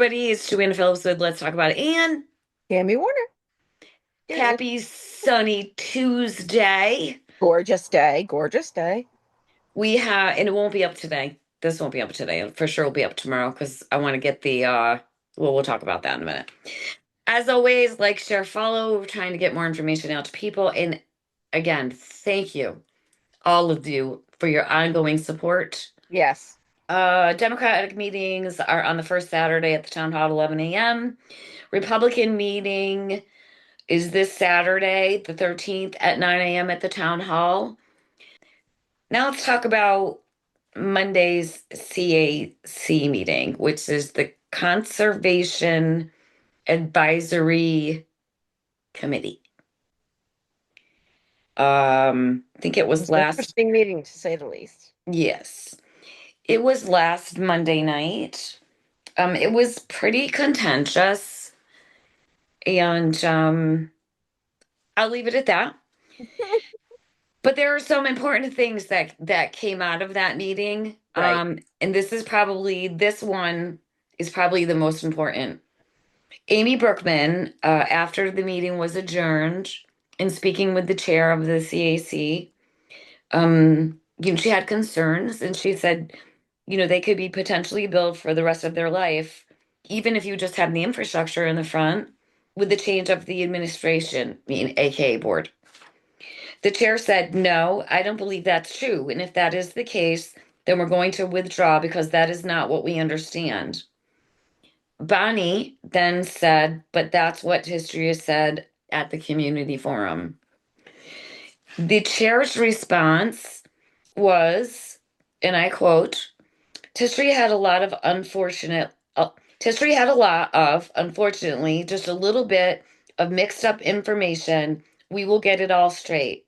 everybody. It's Joanna Phillips with Let's Talk About It. And Tammy Warner. Good. happy sunny Tuesday. Gorgeous day. Gorgeous day. We have, and it won't be up today. This won't be up today. For sure, will be up tomorrow because I want to get the, well, we'll talk about that in a minute. As always, like, share, follow. We're trying to get more information out to people. And again, thank you, all of you, for your ongoing support. Yes. Democratic meetings are on the first Saturday at the town hall at 11 a.m. Republican meeting is this Saturday, the 13th at 9 a.m. at the town hall. Now let's talk about Monday's CAC meeting, which is the Conservation Advisory Committee. I think it It was was an last, interesting meeting, to say the least. yes, it was last Monday night. It was pretty contentious, and I'll leave it at that. But there are some important things that came out of that meeting. Right. And this one is probably the most important. Amy Brookman, after the meeting was adjourned, and speaking with the chair of the CAC, she had concerns, and she said, they could be potentially billed for the rest of their life, even if you just have the infrastructure in the front, with the change of the administration, AKA board. The chair said, "No, I don't believe that's true. And if that is the case, then we're going to withdraw because that is not what we understand." Bonnie then said, "But that's what history has said at the community forum." The chair's response was, and I quote, "History had a lot of unfortunately, just a little bit of mixed up information. We will get it all straight.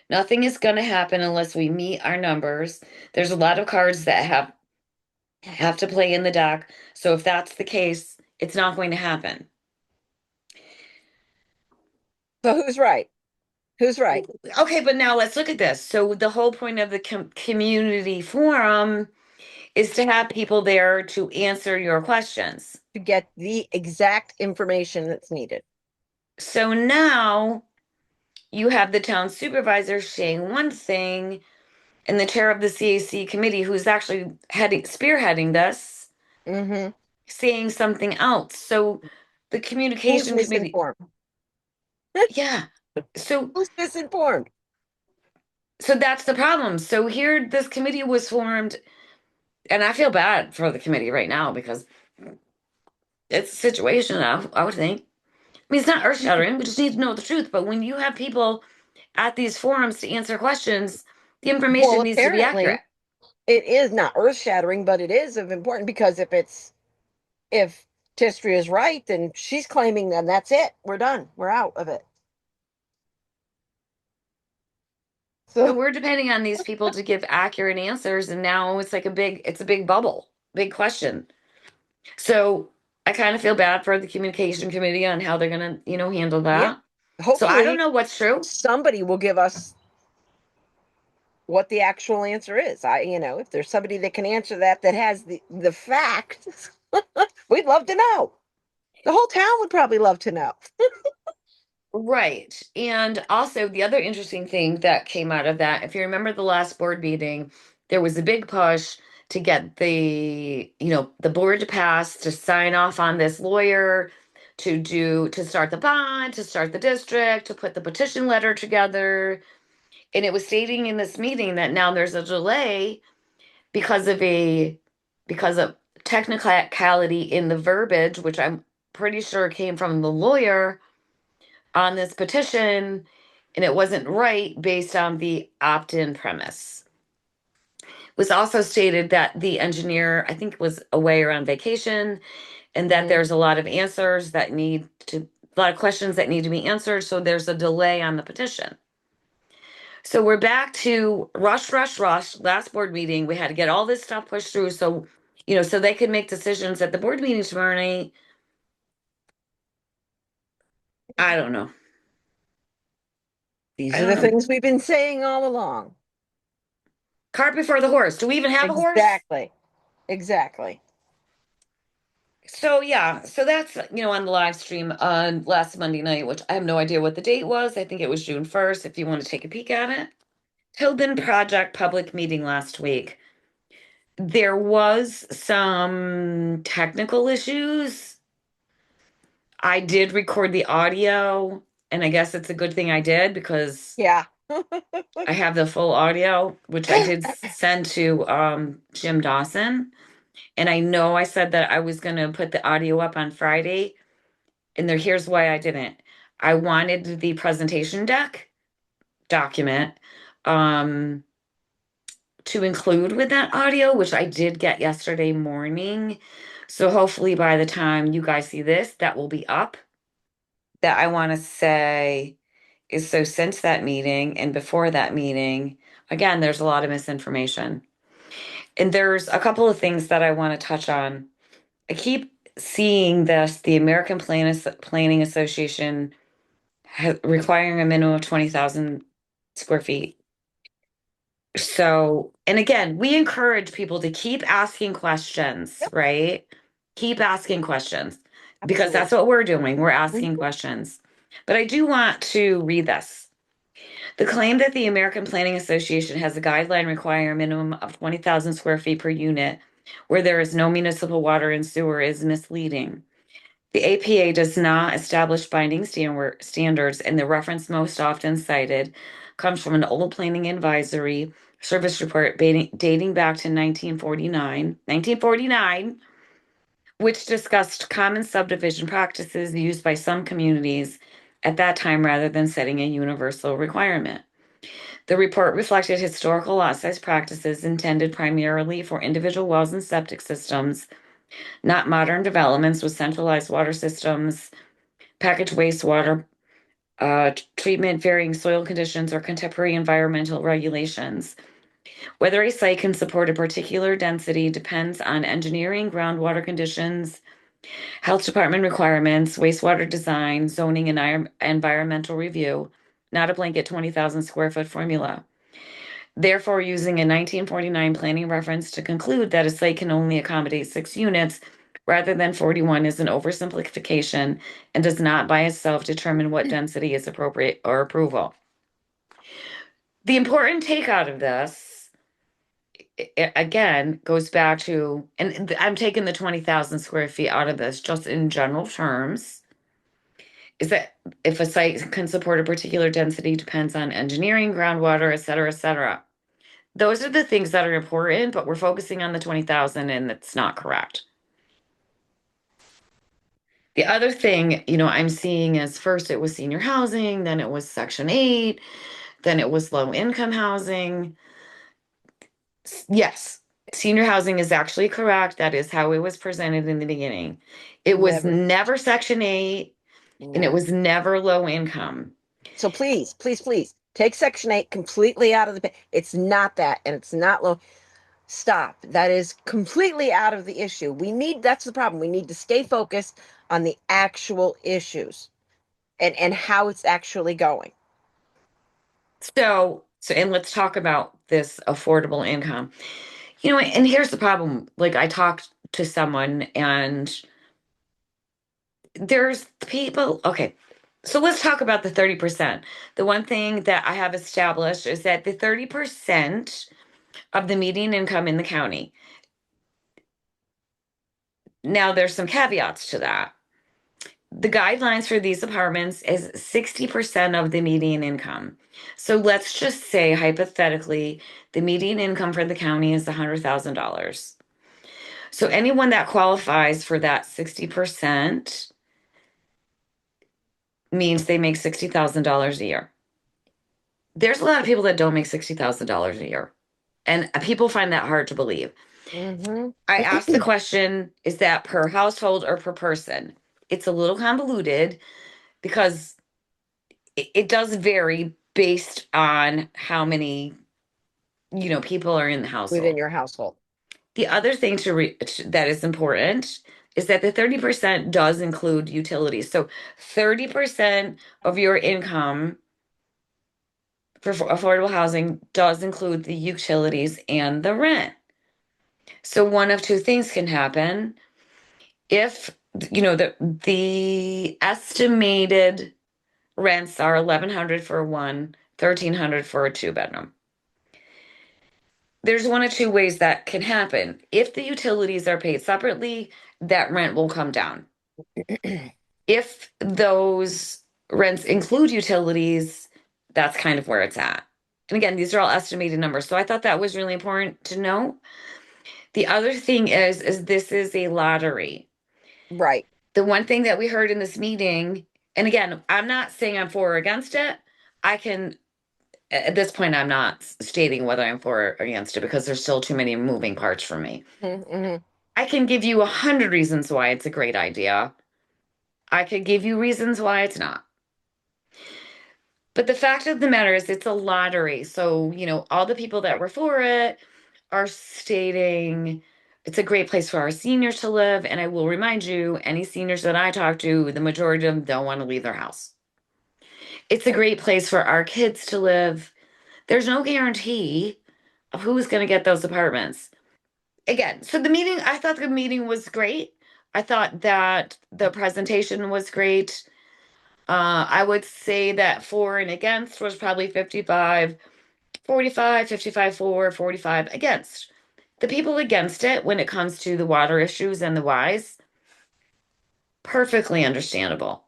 Nothing is going to happen unless we meet our numbers. There's a lot of cards that have to play in the deck. So if that's the case, it's not going to happen." So who's right? Who's right? Okay, but now let's look at this. So the whole point of the community forum is to have people there to answer your questions. To get the exact information that's needed. So now you have the town supervisor saying one thing, and the chair of the CAC committee, who's actually spearheading this, Mm-hmm. saying something else. So the Who's communication committee, misinformed? yeah. So Who's misinformed? so that's the problem. So here this committee was formed, and I feel bad for the committee right now because it's a situation I would think. I mean, it's not earth-shattering. We just need to know the truth. But when you have people at these forums to answer questions, the Well, information needs to be accurate. apparently it is not earth-shattering, but it is of important because if Tistria is right, then she's claiming then that's it. We're done. We're out of it. But So we're depending on these people to give accurate answers, and now it's a big bubble, big question. So I kind of feel bad for the communication committee on how they're gonna, handle yeah, that. So I don't hopefully know what's true. somebody will give us what the actual answer is. If there's somebody that can answer that has the facts, we'd love to know. The whole town would probably love to know. Right. And also the other interesting thing that came out of that, if you remember the last board meeting, there was a big push to get the board to pass, to sign off on this lawyer, to start the bond, to start the district, to put the petition letter together. And it was stating in this meeting that now there's a delay because of technicality in the verbiage, which I'm pretty sure came from the lawyer on this petition, and it wasn't right based on the opt-in premise. It was also stated that the engineer, I think, was away or on vacation, and that Mhm. there's a lot of questions that need to be answered, so there's a delay on the petition. So we're back to rush, rush, rush. Last board meeting, we had to get all this stuff pushed through so they could make decisions at the board meeting tomorrow night. I don't know. These I are don't the know. things we've been saying all along. Cart before the horse. Do we even have a horse? Exactly. Exactly. So yeah, so that's on the live stream on last Monday night, which I have no idea what the date was. I think it was June 1st, if you want to take a peek at it. Tilden Project public meeting last week. There was some technical issues. I did record the audio, and I guess it's a good thing I did because Yeah. I have the full audio, which I did send to Jim Dawson. And I know I said that I was going to put the audio up on Friday, and here's why I didn't. I wanted the presentation deck document um, to include with that audio, which I did get yesterday morning. So hopefully by the time you guys see this, that will be up. That I want to say is so since that meeting and before that meeting, again, there's a lot of misinformation. And there's a couple of things that I want to touch on. I keep seeing this, the American Planning Association requiring a minimum of 20,000 square feet. So, and again, we encourage people to keep asking questions, Yep. right? Keep asking questions because that's Absolutely. what we're doing. We're asking Mhm. questions. But I do want to read this. The claim that the American Planning Association has a guideline requiring a minimum of 20,000 square feet per unit where there is no municipal water and sewer is misleading. The APA does not establish binding standards, and the reference most often cited comes from an old planning advisory service report dating back to 1949, which discussed common subdivision practices used by some communities at that time rather than setting a universal requirement. The report reflected historical lot size practices intended primarily for individual wells and septic systems, not modern developments with centralized water systems, packaged wastewater treatment, varying soil conditions, or contemporary environmental regulations. Whether a site can support a particular density depends on engineering, groundwater conditions, health department requirements, wastewater design, zoning, and environmental review, not a blanket 20,000 square foot formula. Therefore, using a 1949 planning reference to conclude that a site can only accommodate 6 units rather than 41 is an oversimplification and does not by itself determine what density is appropriate or approval. The important take out of this, again, goes back to, and I'm taking the 20,000 square feet out of this just in general terms, is that if a site can support a particular density depends on engineering, groundwater, et cetera, et cetera. Those are the things that are important, but we're focusing on the 20,000 and it's not correct. The other thing, I'm seeing is first it was senior housing, then it was Section 8, then it was low income housing. Yes, senior housing is actually correct. That is how it was presented in the beginning. It was Never. never Section 8 and it No. was never low income. So please, please, please take Section 8 completely out of the. It's not that, and it's not low. Stop. That is completely out of the issue. That's the problem. We need to stay focused on the actual issues and how it's actually going. And let's talk about this affordable income. And here's the problem. Like I talked to someone and there's people, okay. So let's talk about the 30%. The one thing that I have established is that the 30% of the median income in the county. Now there's some caveats to that. The guidelines for these apartments is 60% of the median income. So let's just say hypothetically the median income for the county is $100,000. So anyone that qualifies for that 60% means they make $60,000 a year. There's a lot of people that don't make $60,000 a year. And people find that hard to believe. Mm-hmm. I asked the question, is that per household or per person? It's a little convoluted because it does vary based on how many, people are in the Within household. your household. The other thing that is important is that the 30% does include utilities. So 30% of your income for affordable housing does include the utilities and the rent. So one of two things can happen. If, the estimated rents are 1,100 for one, 1,300 for a two-bedroom. There's one of two ways that can happen. If the utilities are paid separately, that rent will come down. If those rents include utilities, that's kind of where it's at. And again, these are all estimated numbers. So I thought that was really important to know. The other thing is this is a lottery. Right. The one thing that we heard in this meeting, and again, I'm not saying I'm for or against it. I can, at this point, I'm not stating whether I'm for or against it because there's still too many moving parts for me. Mm-hmm. I can give you 100 reasons why it's a great idea. I could give you reasons why it's not. But the fact of the matter is, it's a lottery. So, all the people that were for it are stating it's a great place for our seniors to live. And I will remind you, any seniors that I talk to, the majority of them don't want to leave their house. It's a Right. great place for our kids to live. There's no guarantee of who's going to get those apartments. Again, so I thought the meeting was great. I thought that the presentation was great. I would say that for and against was probably 55, 45, 55 for, 45 against. The people against it when it comes to the water issues and the whys, perfectly understandable.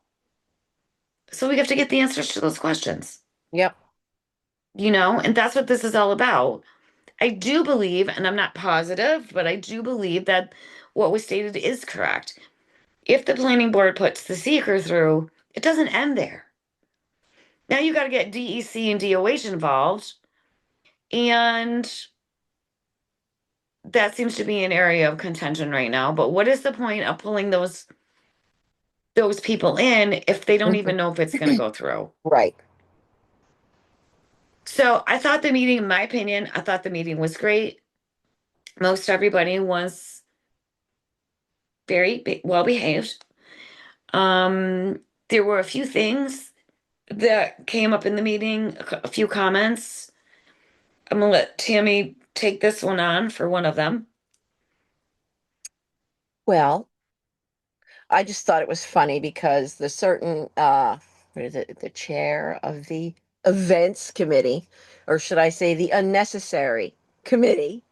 So we have to get the answers to those questions, Yep. and that's what this is all about. I do believe, and I'm not positive, but I do believe that what was stated is correct. If the planning board puts the seeker through, it doesn't end there. Now you got to get DEC and DOH involved, and that seems to be an area of contention right now. But what is the point of pulling those people in if they don't Mhm. even know if it's going to go through? Right. So I thought the meeting, in my opinion, I thought the meeting was great. Most everybody was very well behaved. Um, there were a few things that came up in the meeting, a few comments. I'm gonna let Tammy take this one on for one of them. Well, I just thought it was funny because the certain what is it, the chair of the events committee, or should I say the unnecessary committee,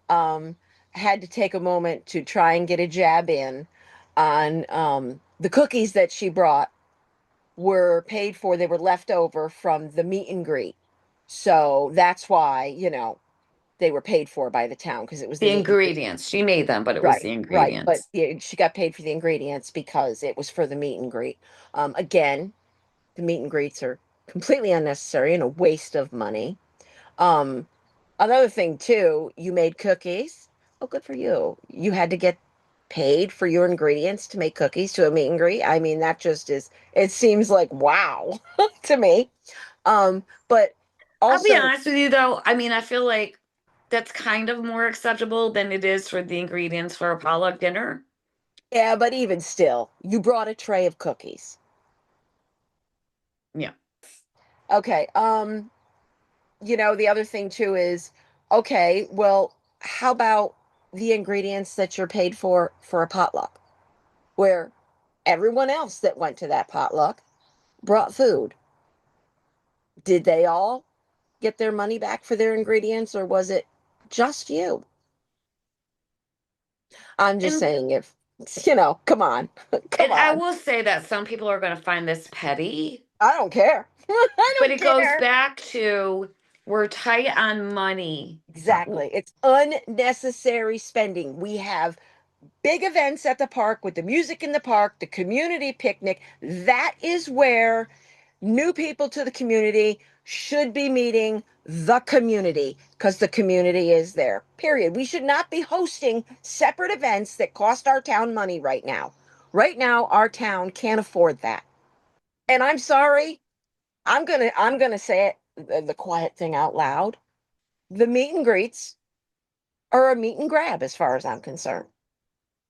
um, had to take a moment to try and get a jab in on the cookies that she brought were paid for, they were left over from the meet and greet. So that's why, they were paid for by the town because it was the The meet and greet. ingredients. She made them, but it was Right, the right. But ingredients. yeah, she got paid for the ingredients because it was for the meet and greet. Again, the meet and greets are completely unnecessary and a waste of money. Um, Another thing too, you made cookies. Oh, good for you. You had to get paid for your ingredients to make cookies to a meet and greet. I mean, that just is, it seems like wow to me. But I'll be also, honest with you though. I mean, I feel like that's kind of more acceptable than it is for the ingredients for a potluck dinner. yeah, but even still, you brought a tray of cookies. Yeah. Okay. The other thing too is, okay, well, how about the ingredients that you're paid for a potluck, where everyone else that went to that potluck brought food? Did they all get their money back for their ingredients, or was it just you? I'm just And saying, if come on, come and I on. will say that some people are going to find this petty, I don't care. I but don't it goes care. back to we're tight on money. Exactly. It's unnecessary spending. We have big events at the park with the music in the park, the community picnic. That is where new people to the community should be meeting the community because the community is there. Period. We should not be hosting separate events that cost our town money right now. Right now, our town can't afford that. And I'm sorry, I'm gonna say it the quiet thing out loud. The meet and greets are a meet and grab as far as I'm concerned.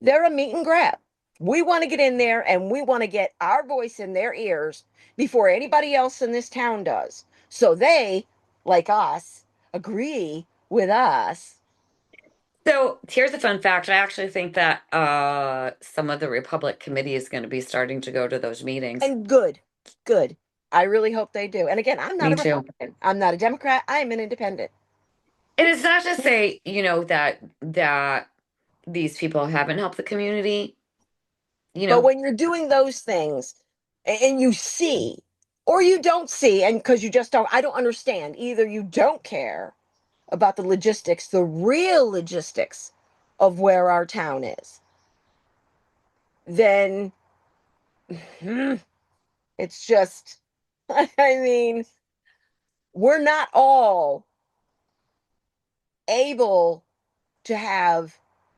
They're a meet and grab. We want to get in there and we want to get our voice in their ears before anybody else in this town does. So they, like us, agree with us So here's a fun fact. I actually think that some of the Republic Committee is going to be starting to go to those meetings. And good, good. I really hope they do. And again, I'm not Me a too. Republican. I'm not a Democrat. I am an independent. And it's not to say, that these people haven't helped the community, you But know. when you're doing those things and you see, or you don't see, and because you just don't, I don't understand. Either you don't care about the logistics, the real logistics of where our town is, then hmm, it's just, I mean, we're not all able to have,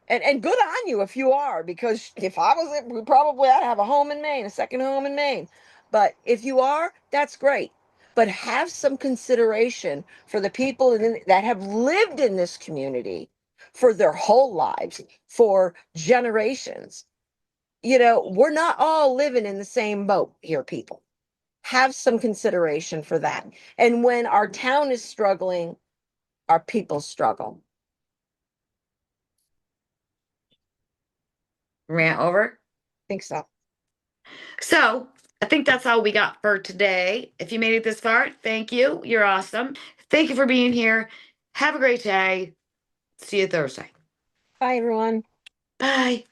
and good on you if you are, because if I was it, we probably I'd have a home in Maine, a second home in Maine. But if you are, that's great. But have some consideration for the people that have lived in this community for their whole lives, for generations. We're not all living in the same boat here, people. Have some consideration for that. And when our town is struggling, our people struggle. Rant over. Think so. So I think that's all we got for today. If you made it this far, thank you. You're awesome. Thank you for being here. Have a great day. See you Thursday. Bye, everyone. Bye.